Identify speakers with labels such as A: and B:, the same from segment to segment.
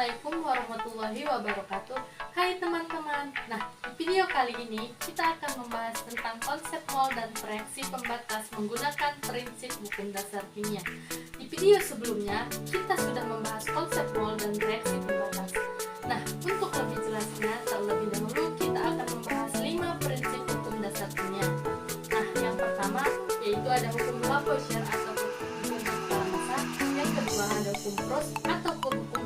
A: Assalamualaikum warahmatullahi wabarakatuh. Hai teman-teman. Nah, di video kali ini kita akan membahas tentang konsep mol dan reaksi pembatas menggunakan prinsip hukum dasar kimia. Di video sebelumnya kita sudah membahas konsep mol dan reaksi pembatas. Nah, untuk lebih jelasnya, terlebih dahulu kita akan membahas 5 prinsip hukum dasar kimia. Nah, yang pertama yaitu ada hukum Lavoisier atau hukum skala massa, yang kedua ada hukum Proust ataupun hukum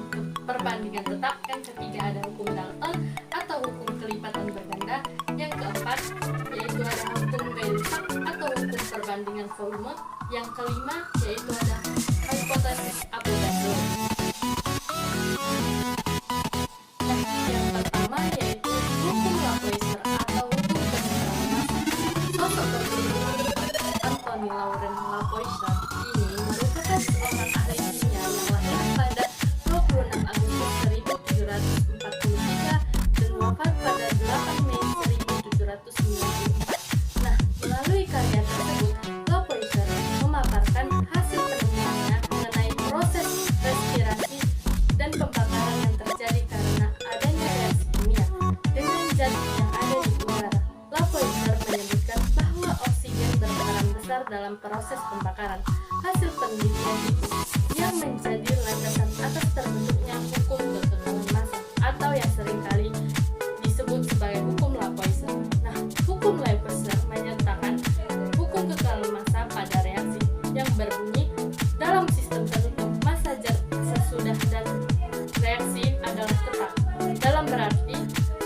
A: perbandingan tetap, yang ketiga ada hukum Dalton atau hukum kelipatan berganda, yang keempat yaitu ada hukum Weierstrass atau hukum perbandingan volume, yang kelima yaitu ada hipotesis Avogadro. Nah, yang pertama yaitu hukum Lavoisier atau hukum kesetaraan massa. Sosok bernama Antoine Laurent Lavoisier ini merupakan seorang ahli kimia yang lahir pada 26 Agustus 1743 dan wafat pada 8 Mei 1794. Nah, melalui karya tersebut, Lavoisier memaparkan hasil penemuannya mengenai proses respirasi dan pembakaran yang terjadi karena adanya reaksi kimia dengan zat yang ada di udara. Lavoisier menyebutkan bahwa oksigen berperan besar dalam proses pembakaran. Hasil penelitian itu yang menjadi landasan atas terbentuknya hukum kekekalan massa atau yang seringkali disebut sebagai hukum Lavoisier. Nah, hukum Lavoisier menyatakan hukum kekekalan massa pada reaksi yang berbunyi dalam sistem tertutup massa zat sesudah dan reaksi adalah tetap. Dalam berarti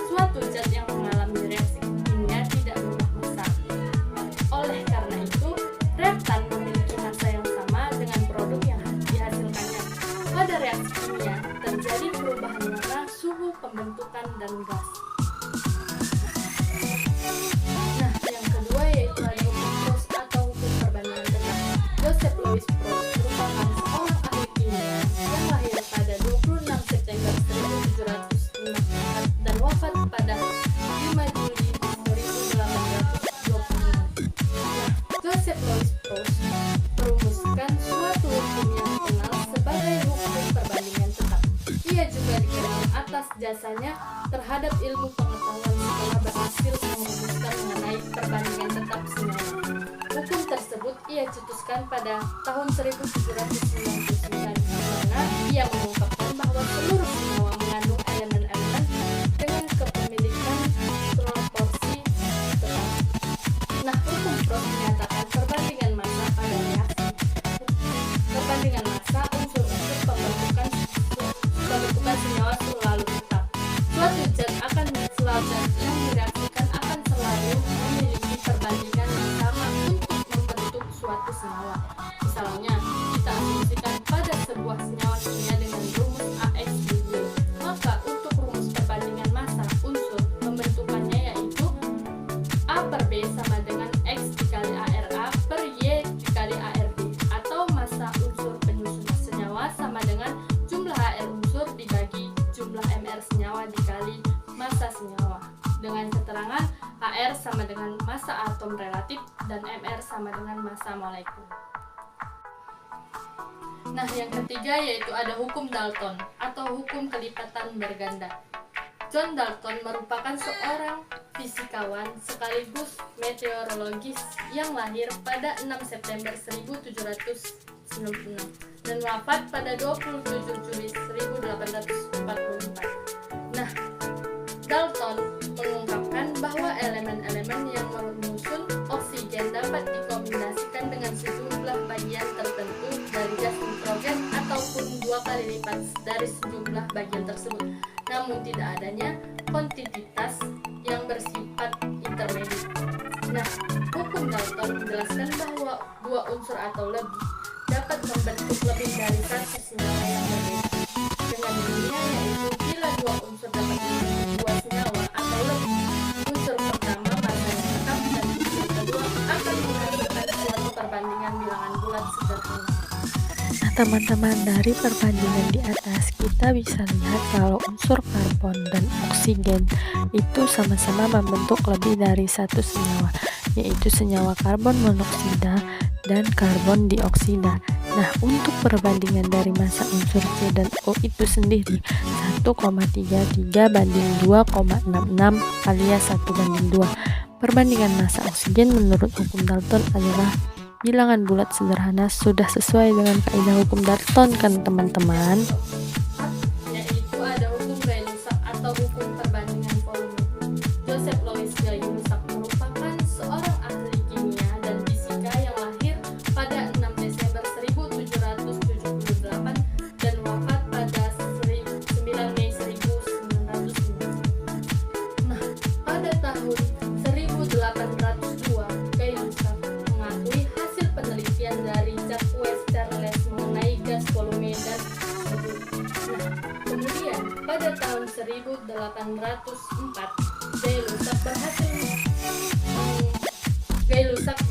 A: suatu zat yang mengalami reaksi kimia tidak berubah massa. Oleh karena itu, reaktan memiliki massa yang sama dengan produk yang dihasilkannya. Pada reaksi kimia terjadi perubahan warna, suhu pembentukan dan gas. Nah, yang kedua yaitu ada hukum Proust atau hukum perbandingan tetap. Joseph Louis Proust merupakan seorang ahli kimia yang lahir pada 26 September 1754 dan wafat pada 5 Juli 1825. Nah, Joseph Louis Proust merumuskan suatu hukum yang dikenal sebagai hukum perbandingan tetap. Ia juga dikenal atas jasanya terhadap ilmu pengetahuan setelah berhasil merumuskan mengenai perbandingan tetap senyawa. Hukum tersebut ia cetuskan pada tahun 1799, di mana ia mengungkapkan bahwa seluruh senyawa mengandung elemen-elemen dengan kepemilikan proporsi tetap. Nah, hukum Proust menyatakan perbandingan massa pada reaksi. Perbandingan massa unsur-unsur pembentukan senyawa selalu tetap. Suatu zat akan zat yang direaksikan akan selalu memiliki perbandingan yang sama untuk membentuk suatu senyawa. Misalnya, kita asumsikan pada sebuah senyawa kimia dengan rumus AX di Y, maka untuk rumus perbandingan massa unsur pembentukannya yaitu A per B sama dengan X dikali ARA per Y dikali ARB, atau massa unsur penyusun senyawa sama dengan jumlah AR unsur dibagi jumlah MR senyawa dikali massa senyawa, dengan keterangan AR sama dengan massa atom relatif dan MR sama dengan massa molekul. Nah, yang ketiga yaitu ada hukum Dalton atau hukum kelipatan berganda. John Dalton merupakan seorang fisikawan sekaligus meteorologis yang lahir pada 6 September 1796 dan wafat pada 27 Juli 1844. Nah, Dalton mengungkapkan bahwa elemen-elemen yang menyusun oksigen dapat dikombinasikan dengan sejumlah bagian tertentu dari gas nitrogen ataupun 2 kali lipat dari sejumlah bagian tersebut, namun tidak adanya kuantitas yang bersifat intermediate. Nah, hukum Dalton menjelaskan bahwa 2 unsur atau lebih dapat membentuk lebih dari satu senyawa yang berbeda. Dengan demikian yaitu bila 2 unsur dapat membentuk 2 senyawa atau lebih, unsur pertama masanya tetap dan unsur kedua akan menghasilkan suatu perbandingan bilangan bulat sederhana.
B: Nah teman-teman, dari perbandingan di atas kita bisa lihat kalau unsur karbon dan oksigen itu sama-sama membentuk lebih dari satu senyawa, yaitu senyawa karbon monoksida dan karbon dioksida. Nah, untuk perbandingan dari massa unsur C dan O itu sendiri 1,33 banding 2,66 alias 1:2. Perbandingan massa oksigen menurut hukum Dalton adalah bilangan bulat sederhana, sudah sesuai dengan kaidah hukum Dalton kan teman-teman?
A: Yaitu ada hukum Gay-Lussac atau hukum perbandingan volume. Joseph Louis Gay-Lussac merupakan seorang ahli kimia dan fisika yang lahir pada 6 Desember 1778 dan wafat pada 9 Mei 1905. Nah, pada tahun 1802, Gay-Lussac mengakui hasil penelitian dari Jacques Westerles mengenai gas volume dan debu. Nah, kemudian pada tahun 1804, Gay-Lussac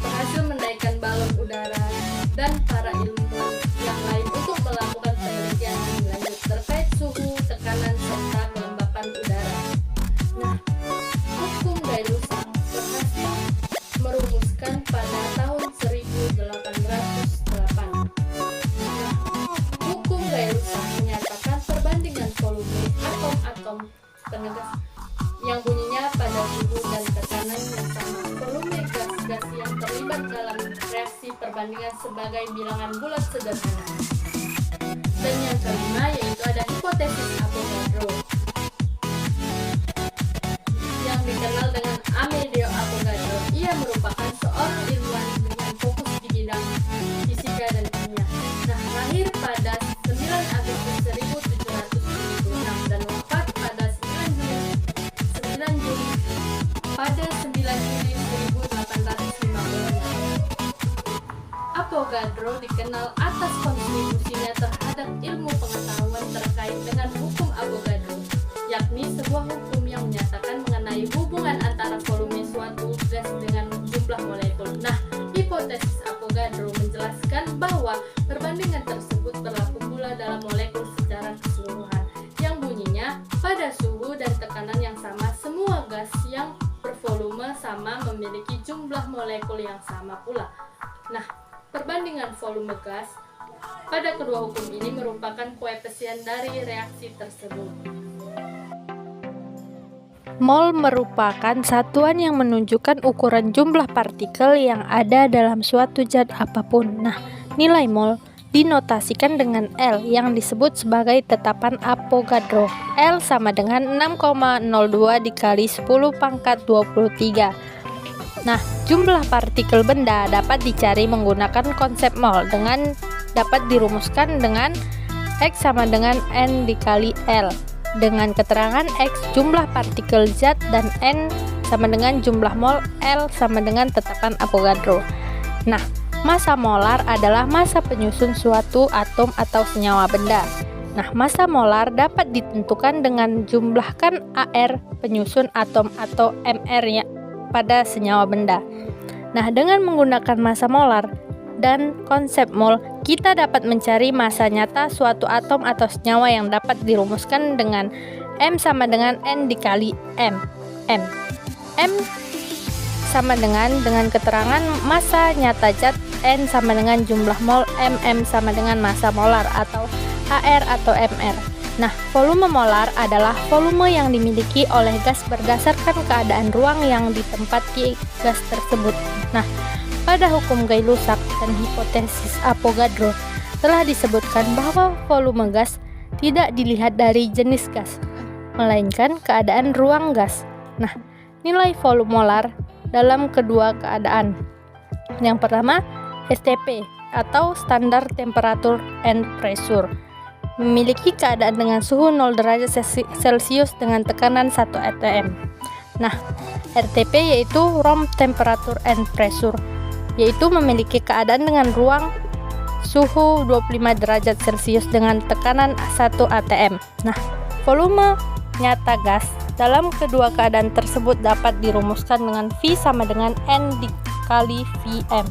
A: berhasil menaikkan balon udara dan para ilmuwan yang lain untuk melakukan penelitian lebih lanjut terkait suhu, tekanan, serta kelembapan udara. Nah, hukum Gay-Lussac berhasil merumuskan pada tahun 1808. Nah, hukum Gay-Lussac menyatakan perbandingan volume atom-atom penegas yang bunyinya pada suhu dan tekanan yang sama. Volume gas-gas yang terlibat dalam reaksi perbandingan sebagai bilangan bulat sederhana. Dan yang kelima yaitu ada hipotesis Avogadro yang dikenal dengan Amedeo Avogadro. Ia merupakan seorang ilmuwan dengan fokus di bidang fisika dan kimia. Nah, lahir pada 9 Agustus 1776 dan wafat pada 9 Juli 1850. Avogadro dikenal atas kontribusinya terhadap ilmu pengetahuan terkait dengan hukum Avogadro, yakni sebuah hukum yang menyatakan mengenai hubungan antara volume suatu gas dengan jumlah molekul. Nah, hipotesis Avogadro menjelaskan bahwa perbandingan tersebut berlaku pula dalam molekul secara keseluruhan, yang bunyinya pada suhu dan tekanan yang sama, semua gas yang bervolume sama memiliki jumlah molekul yang sama pula. Nah, perbandingan volume gas pada kedua hukum ini merupakan koefisien dari reaksi tersebut.
B: Mol merupakan satuan yang menunjukkan ukuran jumlah partikel yang ada dalam suatu zat apapun. Nah, nilai mol dinotasikan dengan L yang disebut sebagai tetapan Avogadro. L sama dengan 6,02 dikali 10 pangkat 23. Nah, jumlah partikel benda dapat dicari menggunakan konsep mol dengan dapat dirumuskan dengan X sama dengan N dikali L. Dengan keterangan X jumlah partikel zat dan N sama dengan jumlah mol, L sama dengan tetapan Avogadro. Nah, massa molar adalah massa penyusun suatu atom atau senyawa benda. Nah, massa molar dapat ditentukan dengan jumlahkan AR penyusun atom atau MR ya pada senyawa benda. Nah, dengan menggunakan massa molar dan konsep mol, kita dapat mencari massa nyata suatu atom atau senyawa yang dapat dirumuskan dengan M sama dengan N dikali M. M sama dengan keterangan massa nyata zat, N sama dengan jumlah mol, M sama dengan massa molar atau AR atau MR. Nah, volume molar adalah volume yang dimiliki oleh gas berdasarkan keadaan ruang yang ditempati gas tersebut. Nah, pada hukum Gay-Lussac dan hipotesis Avogadro telah disebutkan bahwa volume gas tidak dilihat dari jenis gas, melainkan keadaan ruang gas. Nah, nilai volume molar dalam kedua keadaan. Yang pertama, STP atau Standard Temperature and Pressure, memiliki keadaan dengan suhu 0 derajat Celcius dengan tekanan 1 atm. Nah, RTP yaitu Room Temperature and Pressure, yaitu memiliki keadaan dengan ruang suhu 25 derajat Celcius dengan tekanan 1 atm. Nah, volume nyata gas dalam kedua keadaan tersebut dapat dirumuskan dengan V sama dengan N dikali Vm,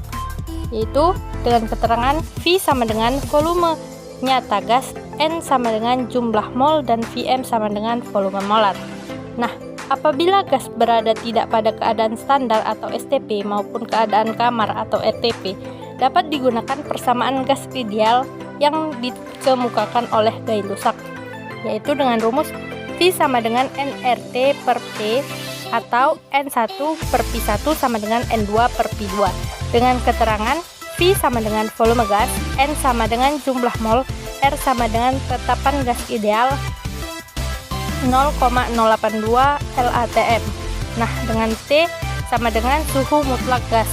B: yaitu dengan keterangan V sama dengan volume nyata gas, N sama dengan jumlah mol, dan Vm sama dengan volume molar. Nah, apabila gas berada tidak pada keadaan standar atau STP maupun keadaan kamar atau RTP, dapat digunakan persamaan gas ideal yang dikemukakan oleh Gay-Lussac, yaitu dengan rumus V sama dengan nRT per P atau N1 per P1 sama dengan N2 per P2, dengan keterangan V sama dengan volume gas, N sama dengan jumlah mol, R sama dengan tetapan gas ideal 0,082 LATM. Nah, dengan T sama dengan suhu mutlak gas.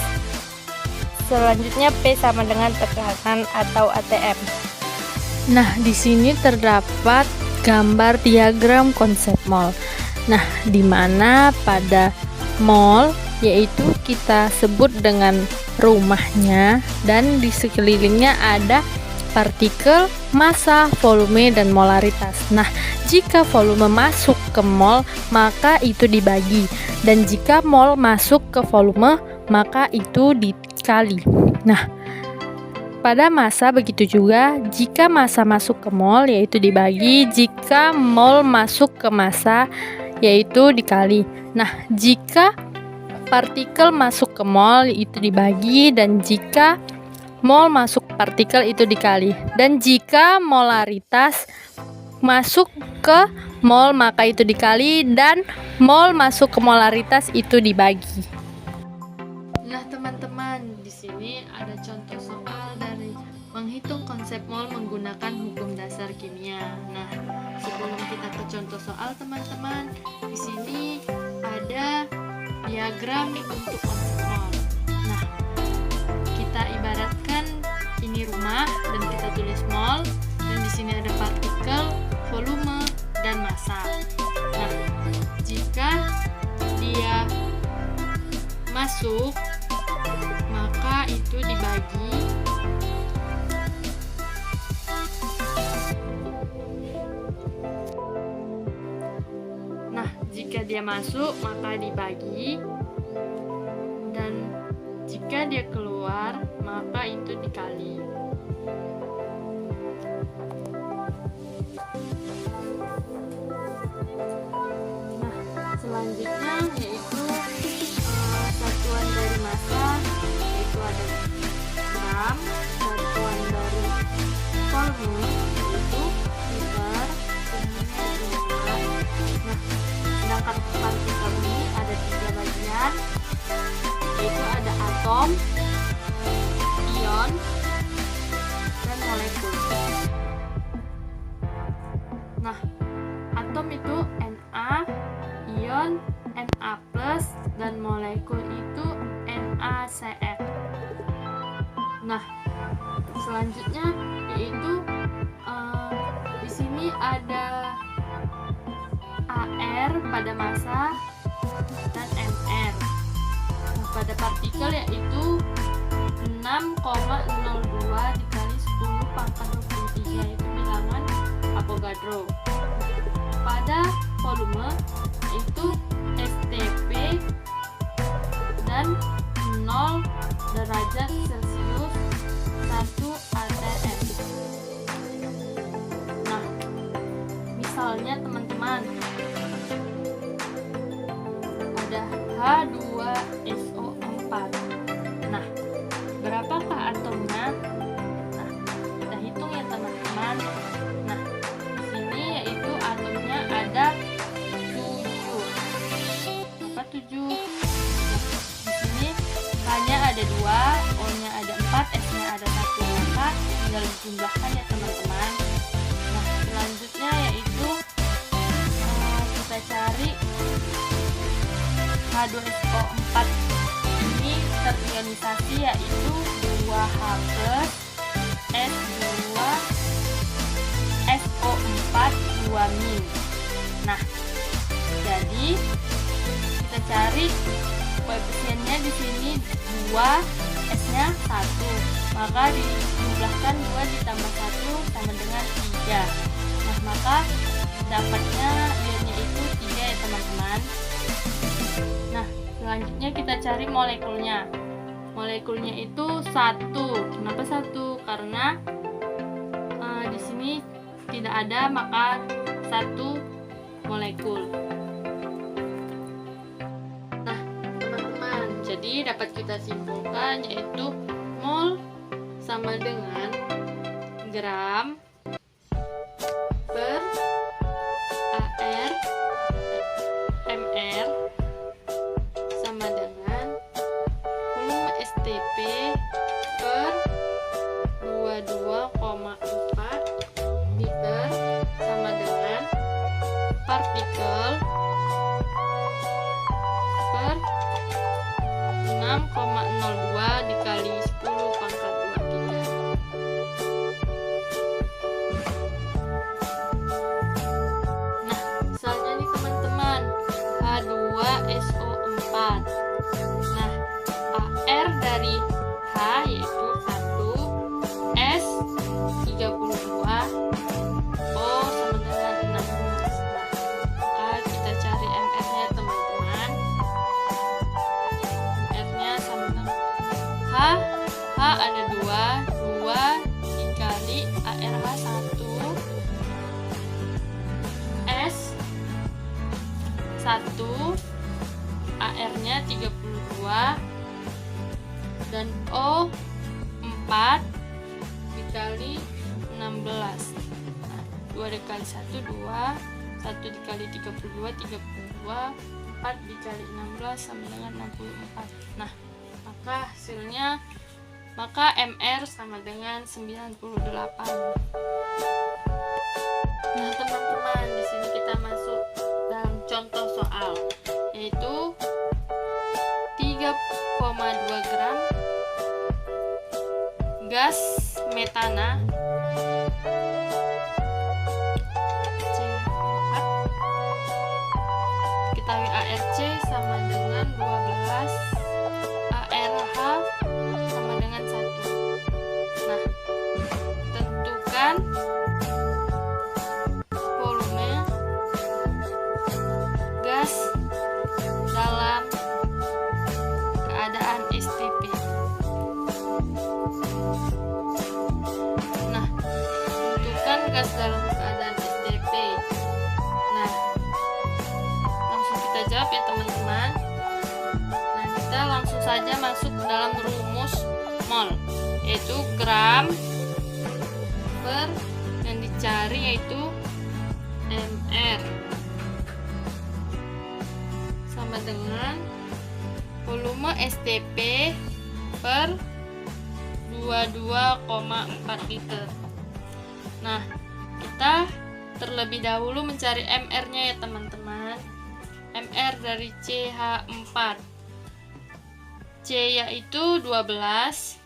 B: Selanjutnya P sama dengan tekanan atau ATM. Nah, di sini terdapat gambar diagram konsep mol. Nah, di mana pada mol yaitu kita sebut dengan rumahnya dan di sekelilingnya ada partikel, massa, volume, dan molaritas. Nah, jika volume masuk ke mol, maka itu dibagi, dan jika mol masuk ke volume, maka itu dikali. Nah, pada massa begitu juga, jika massa masuk ke mol yaitu dibagi, jika mol masuk ke massa yaitu dikali. Nah, jika partikel masuk ke mol itu dibagi, dan jika mol masuk partikel itu dikali, dan jika molaritas masuk ke mol maka itu dikali, dan mol masuk ke molaritas itu dibagi. Nah, teman-teman, di sini ada contoh soal dari menghitung konsep mol menggunakan hukum dasar kimia. Nah, sebelum kita ke contoh soal, teman-teman, di sini ada diagram untuk konsep mol. Nah, kita ibaratkan ini rumah dan kita tulis mol, dan di sini ada partikel, volume, dan massa. Nah, jika dia masuk, maka itu dibagi jika dia masuk maka dibagi, dan jika dia keluar maka itu dikali. Nah, selanjutnya yaitu satuan dari massa, yaitu ada gram, satuan dari volume yaitu liter, nah, sedangkan partikel ini ada 3 bagian, yaitu ada atom, ion, dan molekul. Nah, atom itu Na, ion Na+, dan molekul itu NaCl. Nah, selanjutnya yaitu di sini ada AR pada massa dan MR. Nah, pada partikel yaitu 6,02 dikali 10 pangkat 23, yaitu bilangan Avogadro. Pada volume itu STP dan 0 derajat Celcius 1 atm. Nah, misalnya teman-teman ada H2SO4. Nah, berapakah atomnya? Nah, kita hitung ya teman-teman. Nah, di sini yaitu atomnya ada 7. Apa 7? Nah, di sini H-nya ada 2, O-nya ada 4, S-nya ada 1. Maka tinggal dijumlahkan ya teman-teman. Nah, selanjutnya yaitu kita cari H2SO4 ini terionisasi, yaitu 2H plus S2 SO4 2-. Nah, jadi kita cari koefisiennya di sini 2, S-nya 1. Maka dijumlahkan 2 ditambah 1 sama dengan 3. Nah, maka dapatnya ionnya itu 3 ya teman-teman. Nah, selanjutnya kita cari molekulnya. Molekulnya itu 1. Kenapa 1? Karena di sini tidak ada, maka 1 molekul. Nah, teman-teman, jadi dapat kita simpulkan yaitu mol
A: sama dengan gram per AR MR sama dengan volume STP per 22,4 liter sama dengan partikel per 6,02 dikali 10 pangkat 23. Nah, misalnya nih teman-teman, H2SO4. Nah, AR dari H yaitu 1, S 32, O sama dengan 16. Nah, maka kita cari MR-nya teman-teman. MR-nya sama dengan H ada 2 dikali ARH 1, S 1, AR-nya 32, dan O 4 dikali 16. Nah, 2 dikali 1 2, 1 dikali 32 32, 4 dikali 16 sama dengan 64. Nah, maka MR sama dengan 98. Nah, teman-teman, di sini kita masuk dalam contoh soal, yaitu 3,2 gram gas metana CH4, ketahui ARC sama dengan 12, ARH sama dengan 1. Nah, tentukan volume gas dalam keadaan STP. Nah, tentukan gas dalam keadaan STP. Nah, langsung kita jawab ya teman-teman. Nah, kita langsung saja masuk ke dalam rumus mol, yaitu gram per yang dicari yaitu MR sama dengan volume STP per 22,4 liter. Nah, kita terlebih dahulu mencari MR-nya ya teman-teman. MR dari CH4. C yaitu 12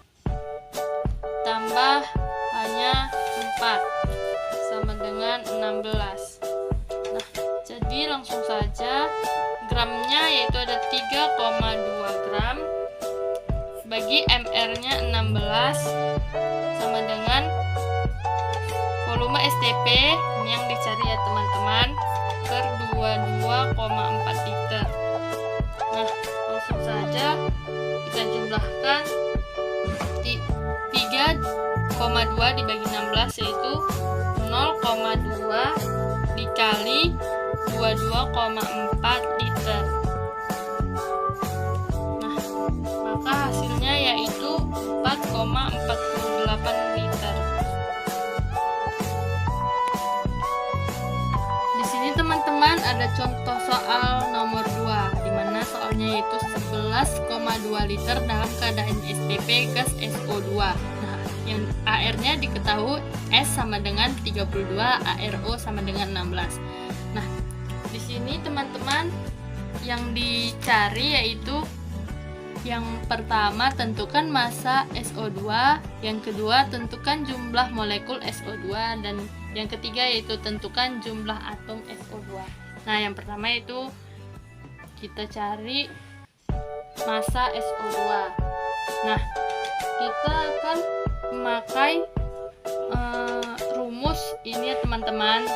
A: tambah hanya 4 sama dengan 16. Nah, jadi langsung saja gramnya yaitu ada 3,2 gram bagi MR-nya 16 sama dengan volume STP yang dicari ya teman-teman per 22,4 liter. Nah, langsung saja kita jumlahkan 3,2 dibagi 16 yaitu 0,2 dikali 22,4 liter. Nah, maka hasilnya yaitu 4,48 liter. Di sini teman-teman ada contoh soal nomor 2, di mana soalnya yaitu 11,2 liter dalam keadaan STP gas SO2. Nah, yang AR-nya diketahui S sama dengan 32, ARO sama dengan 16. Nah, di sini teman-teman yang dicari yaitu yang pertama tentukan massa SO2, yang kedua tentukan jumlah molekul SO2, dan yang ketiga yaitu tentukan jumlah atom SO2. Nah, yang pertama itu kita cari massa SO2. Nah, kita akan memakai rumus ini ya teman-teman.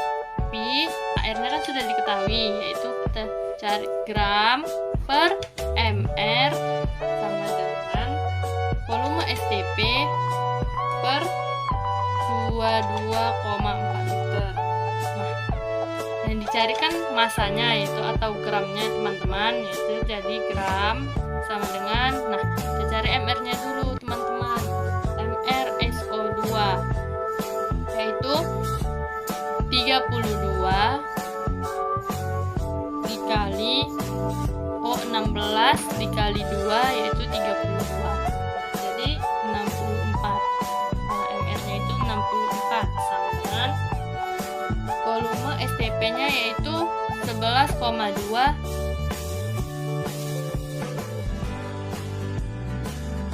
A: Pi AR-nya kan sudah diketahui, yaitu kita cari gram per MR sama dengan volume STP per 22,4 liter. Nah, yang dicari kan masanya yaitu atau gramnya teman-teman, yaitu jadi gram sama dengan, nah kita cari MR-nya dulu teman-teman. MR 32 dikali 16 dikali 2 yaitu 32. Jadi 64. Nah, MR-nya itu 64 sama dengan volume STP-nya yaitu 11,2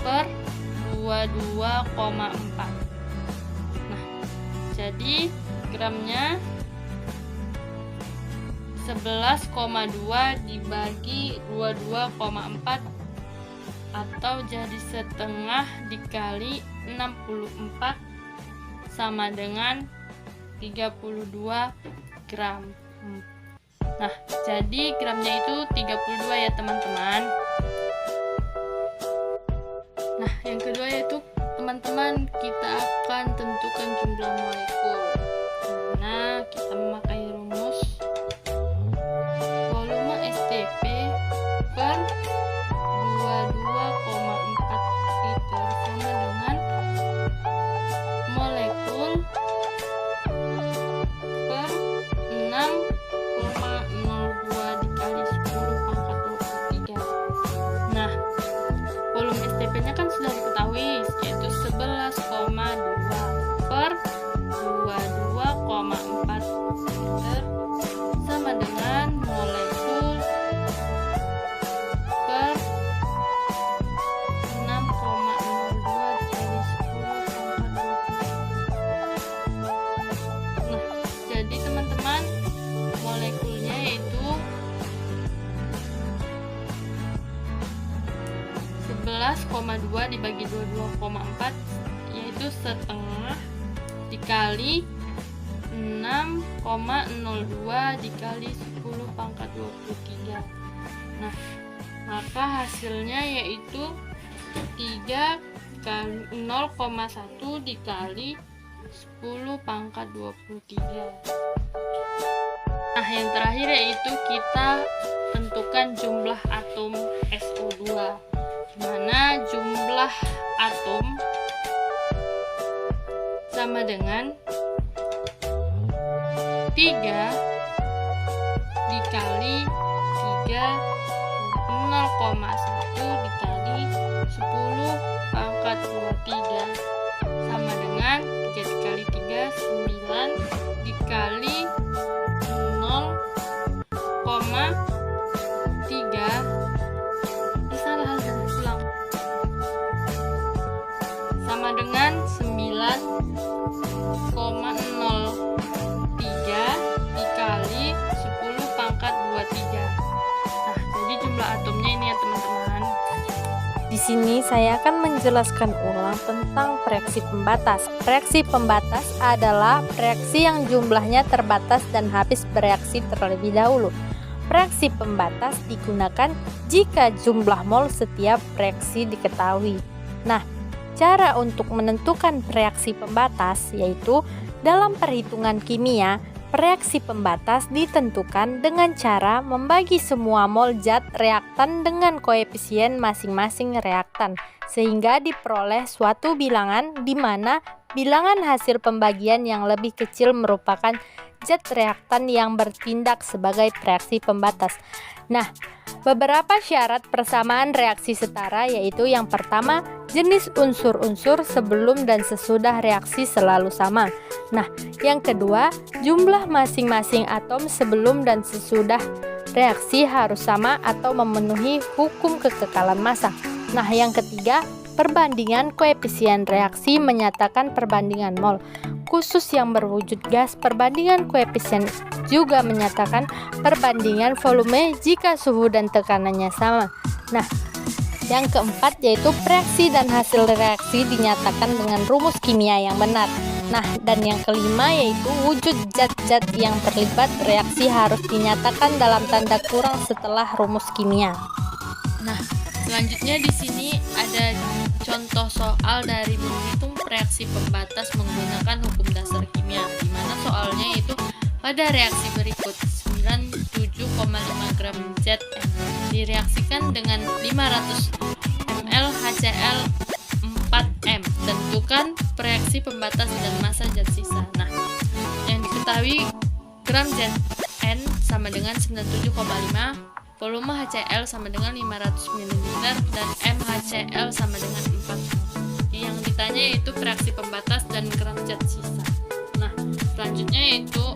A: per 22,4. Nah, jadi gramnya 11,2 dibagi 22,4 atau jadi setengah dikali 64 sama dengan 32 gram. Nah, jadi gramnya itu 32 ya teman-teman. Nah, yang kedua yaitu teman-teman kita akan tentukan jumlah molekul. Nah, kita memakai rumus volume STP per 22,4 liter sama dengan molekul per 6,02 dikali 10 pangkat 23. Nah, volume STP-nya kan sudah diketahui yaitu 11,2 per 22,4 liter sama dengan molekul per 6,02 dikali 10 pangkat 23. Nah, jadi teman-teman molekulnya yaitu 11,2 dibagi 22,4 yaitu setengah dikali 6,02 dikali 10 pangkat 23. Nah, maka hasilnya yaitu 0,1 dikali 10 pangkat 23. Nah, yang terakhir yaitu kita tentukan jumlah atom SO2, di mana jumlah atom sama dengan 3 dikali 3 0,1 dikali 10 pangkat 23 sama dengan 3 dikali 3 9 dikali 0,3 salah ulang sama dengan 9,03 dikali 10 pangkat 23. Nah, jadi jumlah atomnya ini ya teman-teman.
B: Di sini saya akan menjelaskan ulang tentang reaksi pembatas. Reaksi pembatas adalah reaksi yang jumlahnya terbatas dan habis bereaksi terlebih dahulu. Reaksi pembatas digunakan jika jumlah mol setiap reaksi diketahui. Nah, cara untuk menentukan reaksi pembatas yaitu dalam perhitungan kimia, reaksi pembatas ditentukan dengan cara membagi semua mol zat reaktan dengan koefisien masing-masing reaktan sehingga diperoleh suatu bilangan di mana bilangan hasil pembagian yang lebih kecil merupakan zat reaktan yang bertindak sebagai reaksi pembatas. Nah, beberapa syarat persamaan reaksi setara yaitu yang pertama, jenis unsur-unsur sebelum dan sesudah reaksi selalu sama. Nah, yang kedua, jumlah masing-masing atom sebelum dan sesudah reaksi harus sama atau memenuhi hukum kekekalan massa. Nah, yang ketiga, perbandingan koefisien reaksi menyatakan perbandingan mol. Khusus yang berwujud gas, perbandingan koefisien juga menyatakan perbandingan volume jika suhu dan tekanannya sama. Nah, yang keempat yaitu reaksi dan hasil reaksi dinyatakan dengan rumus kimia yang benar. Nah, dan yang kelima yaitu wujud zat-zat yang terlibat reaksi harus dinyatakan dalam tanda kurang setelah rumus kimia.
A: Nah, selanjutnya di sini ada contoh soal dari menghitung reaksi pembatas menggunakan hukum dasar kimia, di mana soalnya itu pada reaksi berikut 97,5 gram Zn direaksikan dengan 500 ml HCl 4M. Tentukan reaksi pembatas dan massa zat sisa. Nah, yang diketahui gram Zn sama dengan 97,5, volume HCl sama dengan 500 ml, dan MHCl sama dengan 4. Yang ditanya yaitu reaksi pembatas dan gram zat sisa. Nah, selanjutnya yaitu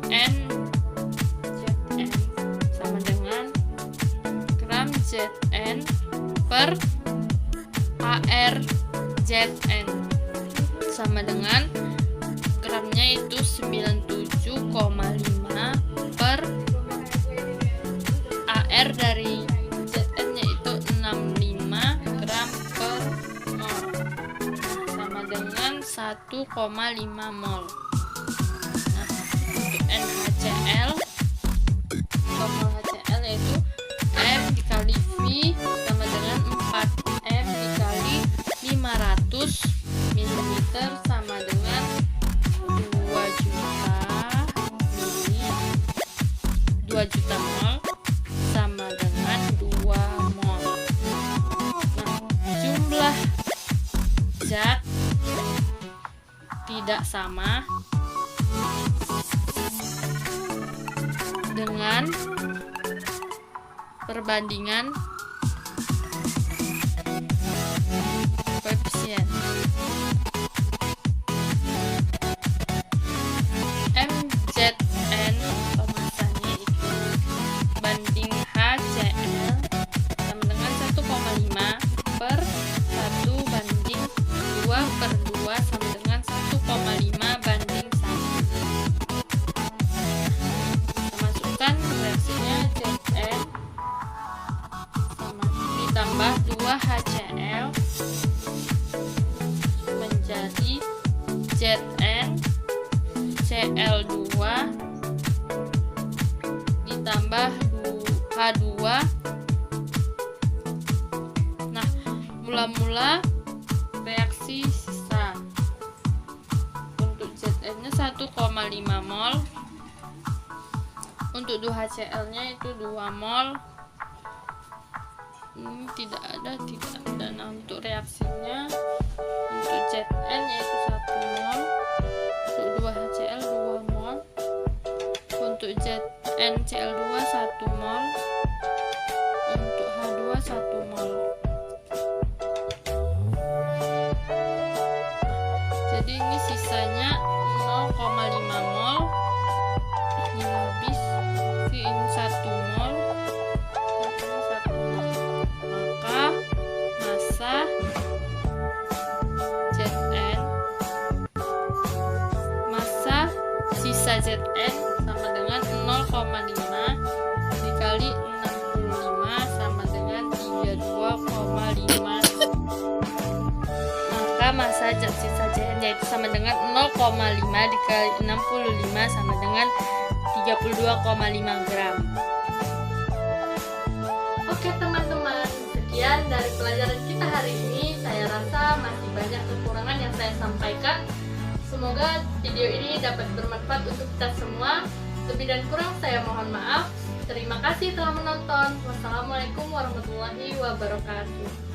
A: NZN sama dengan gram Zn per ARZN sama dengan gramnya itu 97,5 per AR dari Zn nya itu 65 gram per mol, sama dengan 1,5 mol. Nah, untuk NaCl, mol HCl yaitu M dikali V sama dengan 4M dikali 500 ml sama dengan 2 juta mol sama dengan 2 mol. Nah, jumlah zat tidak sama dengan perbandingan koefisien MZN pemasannya itu banding HCl sama dengan 1,5 per 1 banding 2 per 2 sama dengan 1,5 banding 1. Kita masukkan reaksinya Zn sama ditambah 2 HCl menjadi Zn Cl2 ditambah H2. Nah, mula-mula reaksi sisa untuk Zn nya 1,5 mol, untuk 2HCl nya itu 2 mol. Ini tidak ada. Nah, untuk reaksinya untuk Zn yaitu 1 mol, untuk 2HCl 2 mol, untuk ZnCl2 1 mol, untuk H2 1 mol. Jadi ini sisanya 0,5 mol. Ini habis, ini 1 mol, ini 1 mol. Maka massa Zn, massa sisa Zn sama dengan 0,5 dikali 65 sama dengan 32,5. Maka massa zat sisa Zn yaitu sama dengan 0,5 dikali 65 sama dengan 32,5 gram. Oke teman-teman, sekian dari pelajaran kita hari ini. Saya rasa masih banyak kekurangan yang saya sampaikan. Semoga video ini dapat bermanfaat untuk kita semua. Lebih dan kurang saya mohon maaf. Terima kasih telah menonton. Wassalamualaikum warahmatullahi wabarakatuh.